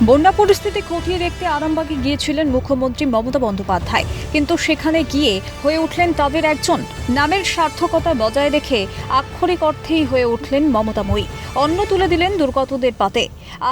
বন্যা পরিস্থিতি খতিয়ে দেখতে আরামবাগে গিয়েছিলেন মুখ্যমন্ত্রী মমতা বন্দ্যোপাধ্যায়, কিন্তু সেখানে গিয়ে হয়ে উঠলেন তাদের একজন। নামের সার্থকতা বজায় রেখে আক্ষরিক অর্থেই হয়ে উঠলেন মমতাময়ী। অন্ন তুলে দিলেন দুর্গতদের পাতে।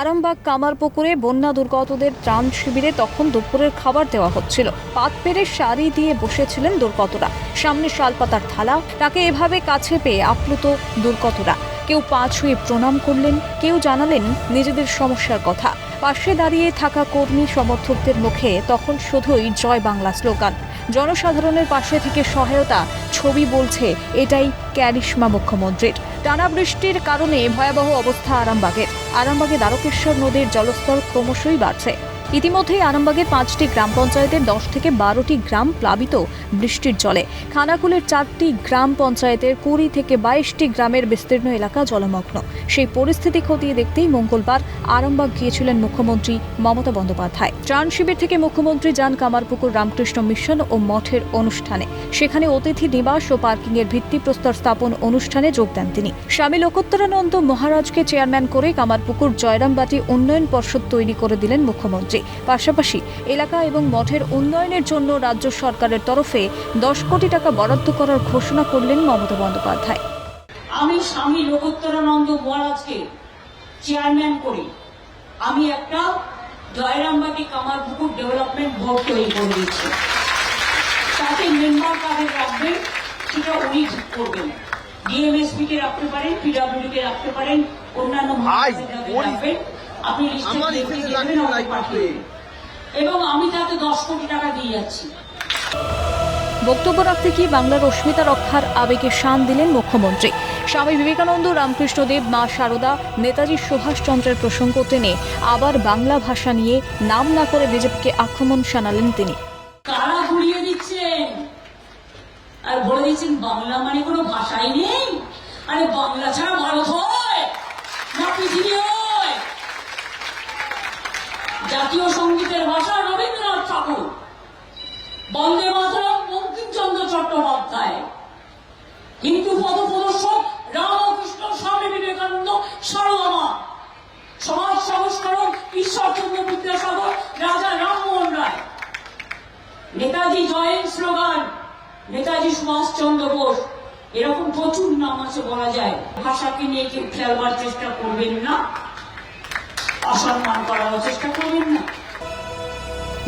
আরামবাগ কামারপুকুরে বন্যা দুর্গতদের ত্রাণ শিবিরে তখন দুপুরের খাবার দেওয়া হচ্ছিল। পাত পেরে সারি দিয়ে বসেছিলেন দুর্গতরা, সামনে শালপাতার থালা। তাকে এভাবে কাছে পেয়ে আপ্লুত দুর্গতরা। কেউ পা ছুঁয়ে প্রণাম করলেন, কেউ জানালেন নিজেদের সমস্যার কথা। পাশে দাঁড়িয়ে থাকা কর্মী সমর্থকদের মুখে তখন শুধুই জয় বাংলা স্লোগান। জনসাধারণের পাশে থেকে সহায়তা ছবি বলছে এটাই ক্যারিশমা মুখ্যমন্ত্রীর। টানা বৃষ্টির কারণে ভয়াবহ অবস্থা আরামবাগে দ্বারকেশ্বর নদীর জলস্তর ক্রমশই বাড়ছে। ইতিমধ্যেই আরামবাগের 5টি গ্রাম পঞ্চায়েতের 10 থেকে 12টি গ্রাম প্লাবিত বৃষ্টির জলে। খানাকুলের 4টি গ্রাম পঞ্চায়েতের 20 থেকে 22টি গ্রামের বিস্তীর্ণ এলাকা জলমগ্ন। সেই পরিস্থিতি খতিয়ে দেখতেই মঙ্গলবার আরামবাগ গিয়েছিলেন মুখ্যমন্ত্রী মমতা বন্দ্যোপাধ্যায়। ত্রাণ শিবির থেকে মুখ্যমন্ত্রী যান কামারপুকুর রামকৃষ্ণ মিশন ও মঠের অনুষ্ঠানে। সেখানে অতিথি নিবাস ও পার্কিংয়ের ভিত্তিপ্রস্তর স্থাপন অনুষ্ঠানে যোগ দেন তিনি। স্বামী লোকোত্তরানন্দ মহারাজকে চেয়ারম্যান করে কামারপুকুর জয়রামবাটি উন্নয়ন পর্ষদ তৈরি করে দিলেন মুখ্যমন্ত্রী। পাশাপাশি এলাকা এবং মঠের উন্নয়নের জন্য রাজ্য সরকারের তরফে 10 কোটি টাকা বরাদ্দ করার ঘোষণা করলেন মমতা বন্দ্যোপাধ্যায়। আমি স্বামী লোকোত্তরানন্দ মহারাজকে চেয়ারম্যান করি আমি একটা জয়রামবাটি কামারপুকুর ডেভেলপমেন্ট বোর্ড তৈরি করে দিচ্ছি। তাতে মেম্বার কাদের রাখবেন সেটা উনি ঠিক করবেন। ডিএমএসপি কে রাখতে পারেন, পিডব্লিউডি কে রাখতে পারেন, অন্যান্য রাখবেন। আপনি এবং আমি তাতে 10 কোটি টাকা দিয়ে যাচ্ছি। বক্তব্য রাখতে গিয়ে বাংলার অস্মিতা রক্ষার আবেগে শান দিলেন মুখ্যমন্ত্রী। স্বামী বিবেকানন্দ, রামকৃষ্ণদেব, মা শারদা, নেতাজি সুভাষচন্দ্রের প্রসঙ্গ টেনে আবার বাংলা ভাষা নিয়ে নাম না করে বিজেপিকে আক্রমণ শানালেন তিনি। কারা ঘুরিয়ে দিচ্ছেন আর বলে দিচ্ছেন বাংলা মানে কোনো ভাষাই নেই। আরে বাংলা ছাড়া ভারত হয় না পৃথিবী হয়? জাতীয় সঙ্গীতের ভাষা রবীন্দ্রনাথ ঠাকুর, বন্দে মাতরম বঙ্কিমচন্দ্র চট্টোপাধ্যায়, হিন্দু পথপ্রদর্শক রামকৃষ্ণ, স্বামী বিবেকানন্দ, সারদা মা, সমাজ সংস্কারক ঈশ্বরচন্দ্র বিদ্যাসাগর, রাজা রামমোহন রায়, নেতাজি জয়ের স্লোগান নেতাজি সুভাষচন্দ্র বোস। এরকম প্রচুর নাম আছে বলা যায়। ভাষাকে নিয়ে কেউ খেলবার চেষ্টা করবেন না, অসম্মান করার চেষ্টা করবেন না।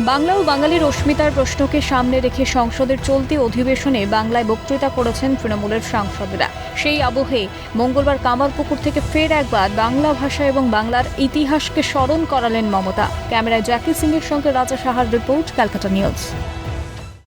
বাংলা ও বাঙালির অস্মিতার প্রশ্নকে সামনে রেখে সংসদের চলতি অধিবেশনে বাংলায় বক্তৃতা করেছেন তৃণমূলের সাংসদরা। সেই আবহে মঙ্গলবার কামারপুকুর থেকে ফের একবার বাংলা ভাষা এবং বাংলার ইতিহাসকে স্মরণ করালেন মমতা। ক্যামেরায় জ্যাকি সিংয়ের সঙ্গে রাজা সাহার রিপোর্ট, ক্যালকাটা নিউজ।